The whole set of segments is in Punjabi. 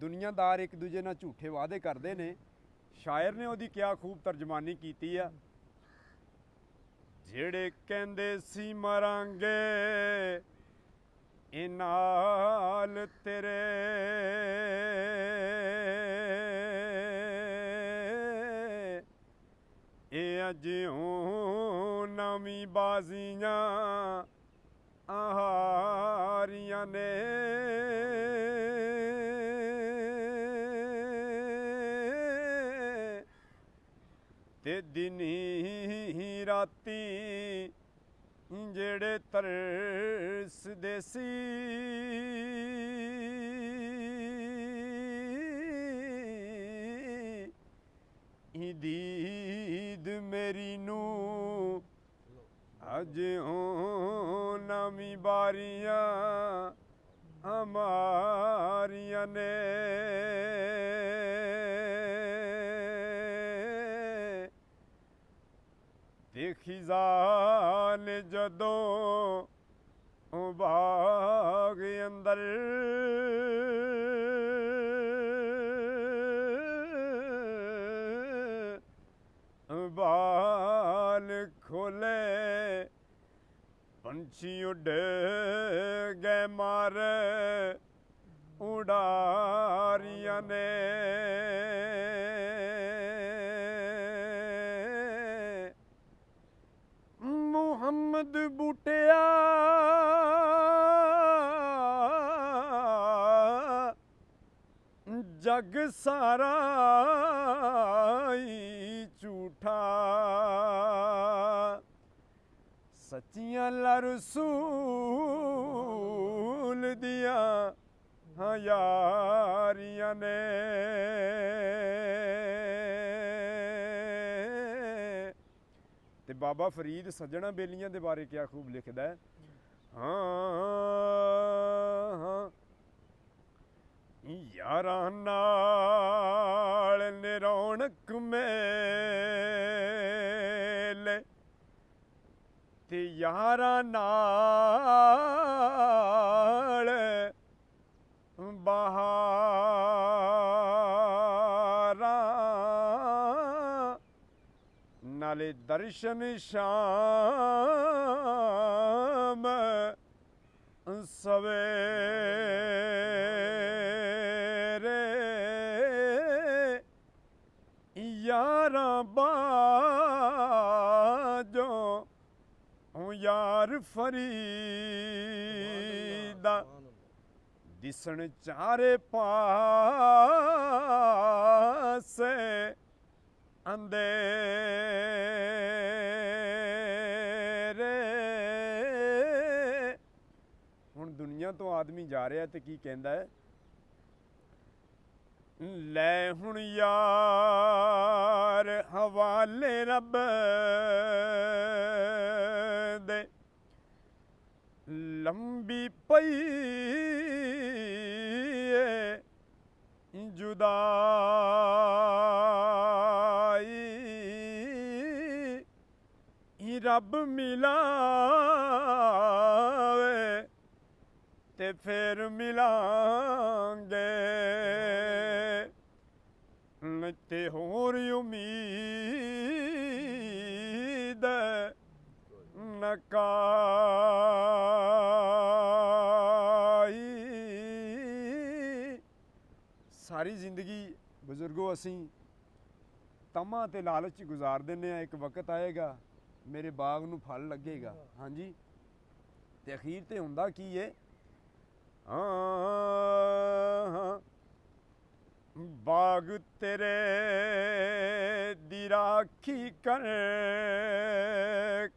ਦੁਨੀਆਦਾਰ ਇੱਕ ਦੂਜੇ ਨਾਲ ਝੂਠੇ ਵਾਅਦੇ ਕਰਦੇ ਨੇ। ਸ਼ਾਇਰ ਨੇ ਉਹਦੀ ਕਿਆ ਖੂਬ ਤਰਜਮਾਨੀ ਕੀਤੀ ਆ। ਜਿਹੜੇ ਕਹਿੰਦੇ ਸੀ ਮਰਾਂਗੇ ਇਹ ਨਾਲ ਤੇਰੇ, ਇਹ ਅਜਿਉਂ ਨਵੀਂ ਬਾਜ਼ੀਆਂ ਹਾਰੀਆਂ ਨੇ। ਤੇ ਦਿਨੀ ਰਾਤੀ ਜਿਹੜੇ ਤਰਸਦੇ ਸੀ ਦੀਦ ਮੇਰੀ ਨੂੰ ਅੱਜ ਹੋ ਨਵੀਂ ਬਾਰੀਆਂ ਹਮਾਰੀਆਂ ਨੇ। ਤੇ ਖਿਜ਼ਾ ਨੇ ਜਦੋਂ ਬਾਗ ਅੰਦਰ ਬਾਲ ਖੋਲੇ ਪੰਛੀ ਉੱਡ ਗਏ ਮਾਰ ਉਡਾਰੀਆਂ ਨੇ। ਮੁਹੰਮਦ ਬੂਟਿਆ ਜਗ ਸਾਰਾ ਹੀ ਝੂਠਾ, ਸੱਚੀਆਂ ਅੱਲਾ ਰਸੂਲ ਦੀਆਂ ਹਾਂ ਯਾਰੀਆਂ ਨੇ। ਤੇ ਬਾਬਾ ਫਰੀਦ ਸੱਜਣਾ ਬੇਲੀਆਂ ਦੇ ਬਾਰੇ ਕਿਆ ਖੂਬ ਲਿਖਦਾ ਹੈ। ਹਾਂ ਯਾਰਾਂ ਨਾਲ ਨੇ ਰੌਣਕ ਮੇਲੇ ਤੇ ਯਾਰਾਂ ਨਾਲ ਬਹਾਰਾਂ ਨਾਲੇ ਦਰਸ਼ਨ ਸ਼ਾਮ ਸਵੇਰੇ ਯਾਰਾਂ ਬਾਝੋਂ ਯਾਰ ਫਰੀਦਾ ਦਿਸਣ ਚਾਰੇ ਪਾਸੇ ਅੰਧੇਰੇ। ਹੁਣ ਦੁਨੀਆ ਤੋਂ ਆਦਮੀ ਜਾ ਰਿਹਾ ਤੇ ਕੀ ਕਹਿੰਦਾ ਹੈ, ਲੈ ਹੁਣ ਯਾਰ ਹਵਾਲੇ ਰੱਬ ਦੇ ਲੰਬੀ ਪਈ ਏ ਜੁਦਾਈ, ਰੱਬ ਮਿਲਾਵੇ ਤੇ ਫਿਰ ਮਿਲਾਂਗੇ ਤੇ ਹੋਰ ਉਮੀਦ ਨਾ ਕਾਈ। ਸਾਰੀ ਜ਼ਿੰਦਗੀ ਬਜ਼ੁਰਗੋ ਅਸੀਂ ਤਮਾ ਤੇ ਲਾਲਚ 'ਚ ਗੁਜ਼ਾਰ ਦਿੰਦੇ ਹਾਂ। ਇੱਕ ਵਕਤ ਆਏਗਾ ਮੇਰੇ ਬਾਗ ਨੂੰ ਫਲ ਲੱਗੇਗਾ। ਹਾਂਜੀ, ਤੇ ਅਖੀਰ ਤੇ ਹੁੰਦਾ ਕੀ ਏ, ਹਾਂ ਬਾਗ ਤੇਰੇ ਦੀ ਰਾਖੀ ਕਰ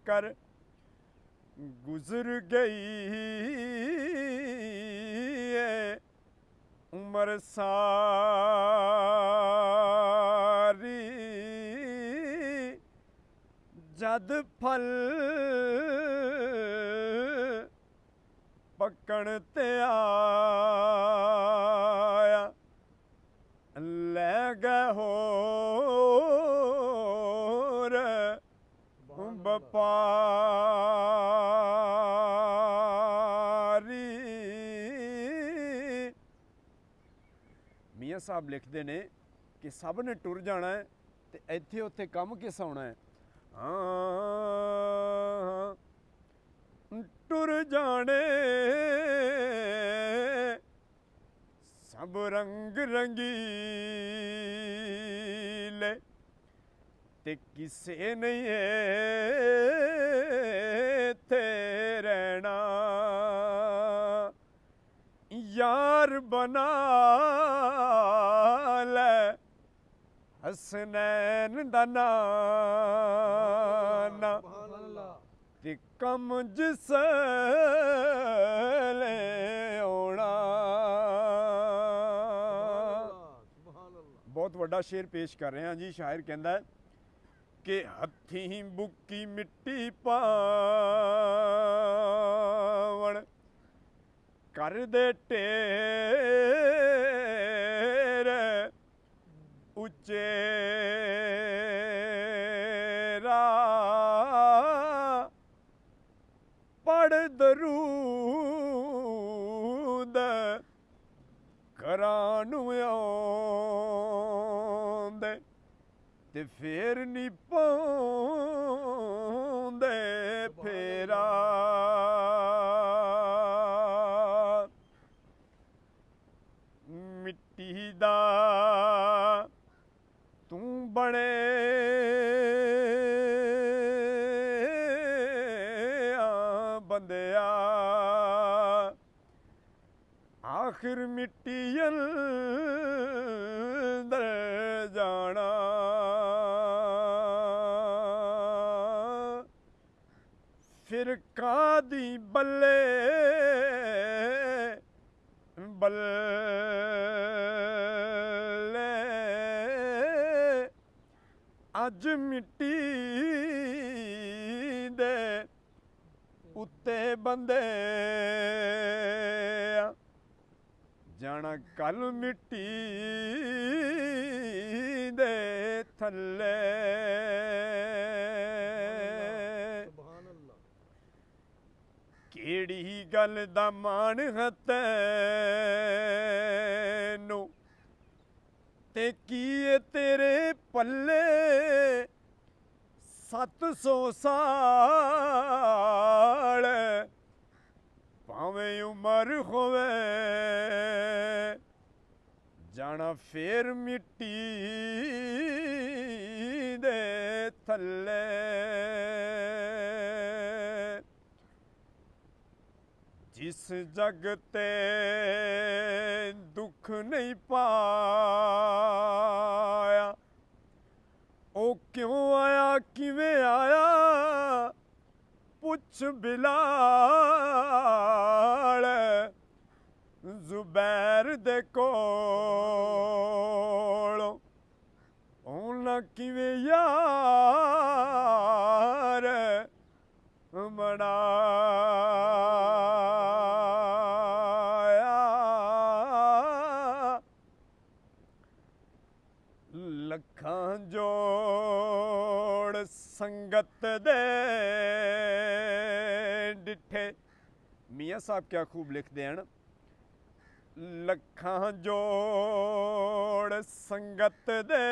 ਕਰ ਗੁਜ਼ਰ ਗਈ ਏ ਉਮਰ ਸਾਰੀ, ਜਦ ਫਲ ਪੱਕਣ ਤੇ ਆਇਆ ਲੈ ਗਏ ਹੋਰ ਵਪਾਰੀ। ਮੀਆਂ ਸਾਹਿਬ ਲਿਖਦੇ ਨੇ ਕਿ ਸਭ ਨੇ ਟੁਰ ਜਾਣਾ ਹੈ ਤੇ ਇੱਥੇ ਉੱਥੇ ਕੰਮ ਕਿਸ ਆਉਣਾ ਹੈ। ਹਾਂ ਟੁਰ ਜਾਣੇ ਸਭ ਰੰਗ ਰੰਗੀਲੇ ਤੇ ਕਿਸੇ ਨਹੀਂ ਇੱਥੇ ਰਹਿਣਾ। ਯਾਰ ਬਣਾ ਲੈ ਹਸਨੈਨ ਦਾ ਨਾਨਾ ਤੇ ਕੰਮ ਜਿਸ ਲੈ ਆਉਣਾ। ਬਹੁਤ ਵੱਡਾ ਸ਼ੇਰ ਪੇਸ਼ ਕਰ ਰਹੇ ਹਾਂ ਜੀ। ਸ਼ਾਇਰ ਕਹਿੰਦਾ ਹੈ ਕਿ ਹੱਥੀਂ ਬੁੱਕੀ ਮਿੱਟੀ ਪਾਵਣ ਕਰਦੇ ਢੇਰ ਉੱਚੇ ਰਾਹ ਪੜ੍ਹ ਦਰੂਦ ਘਰਾਂ ਨੂੰ ਆਉਂਦੇ ਤੇ ਫੇਰ ਨੀ ਪਾਉਂਦੇ ਫੇਰਾ। ਮਿੱਟੀ ਦਾ ਤੂੰ ਬਣੇ ਬੰਦਿਆ ਆਖਿਰ ਮਿੱਟੀ ਅੰਦਰ ਜਾਣਾ। ਫਿਰ ਕਾਦੀ ਬੱਲੇ ਬੱਲੇ ਅੱਜ ਮਿੱਟੀ ਦੇ ਉੱਤੇ ਬੰਦੇ ਜਾਣਾ ਕੱਲ ਮਿੱਟੀ ਦੇ ਥੱਲੇ। ਕਿਹੜੀ ਗੱਲ ਦਾ ਮਾਣ ਹੈ ਤੈਨੂੰ ਤੇ ਕੀ ਏ ਤੇਰੇ ਪੱਲੇ 700 ਸਾਲ ਭਾਵੇਂ ਉਮਰ ਹੋਵੇ ਜਾਣਾ ਫੇਰ ਮਿੱਟੀ ਦੇ ਥੱਲੇ। ਜਿਸ ਜਗ ਤੇ ਦੁੱਖ ਨਹੀਂ ਪਾਇਆ ਉਹ ਕਿਉਂ ਆਇਆ ਕਿਵੇਂ ਆਇਆ ਪੁੱਛ ਬਿਲਾਲ ਜ਼ੁਬੈਰ ਦੇ ਕੋਲੋਂ। ਉਹਨਾਂ ਕਿਵੇਂ ਯਾਰ ਮਨਾਇਆ। ਲੱਖਾਂ ਜੋੜ ਸੰਗਤ ਦੇ ਡਿੱਠੇ। ਮੀਆਂ ਸਾਹਿਬ ਕਿਆ ਖੂਬ ਲਿਖਦੇ ਹਨ। ਲੱਖਾਂ ਜੋੜ ਸੰਗਤ ਦੇ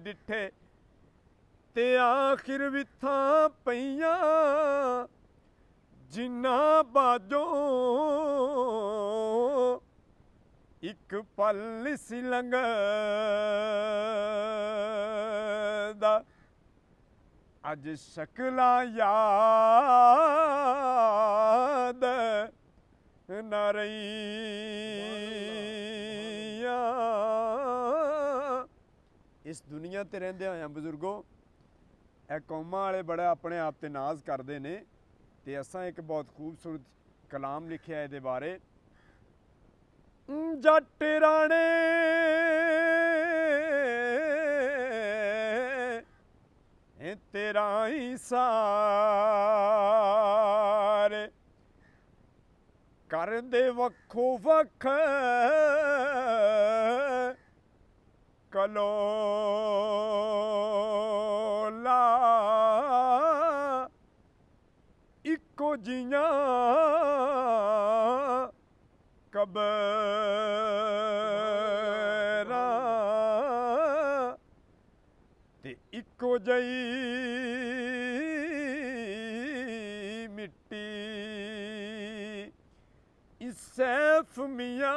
ਡਿੱਠੇ ਤੇ ਆਖਿਰ ਵਿਥਾਂ ਪਈਆਂ ਜਿਨ੍ਹਾਂ ਬਾਝੋਂ ਇੱਕ ਪਲ ਸੀ ਲੰਘਦਾ। ਅੱਜ ਸ਼ਕਲਾਂ ਯਾਦ ਨਾ ਰਹੀਆਂ। ਇਸ ਦੁਨੀਆ ਤੇ ਰਹਿੰਦੇ ਹੋਇਆਂ ਬਜ਼ੁਰਗੋ ਇਹ ਕੌਮਾਂ ਵਾਲੇ ਬੜਾ ਆਪਣੇ ਆਪ ਤੇ ਨਾਜ਼ ਕਰਦੇ ਨੇ ਤੇ ਅਸਾਂ ਇੱਕ ਬਹੁਤ ਖੂਬਸੂਰਤ ਕਲਾਮ ਲਿਖਿਆ ਇਹਦੇ ਬਾਰੇ। ਜੱਟ ਰਾਣੇ ਤੇਰਾ ਹੀ ਸਾਰੇ ਕਰਦੇ ਵੱਖੋ ਵੱਖ ਕਲੋਲਾ ਇੱਕੋ ਜੀਆਂ ਕਬਰ ਜਈ ਮਿੱਟੀ ਸੈਫ ਮੀਆਂ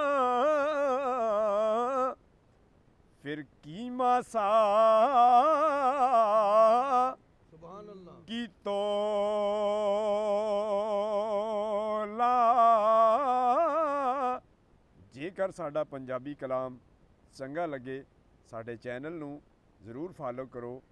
ਫਿਰ ਕੀਮਾ ਸਾ ਸੁਭਾਨ ਅੱਲਾਹ ਕੀ ਤੋਲਾ। ਜੇਕਰ ਸਾਡਾ ਪੰਜਾਬੀ ਕਲਾਮ ਚੰਗਾ ਲੱਗੇ ਸਾਡੇ ਚੈਨਲ ਨੂੰ ਜ਼ਰੂਰ ਫਾਲੋ ਕਰੋ।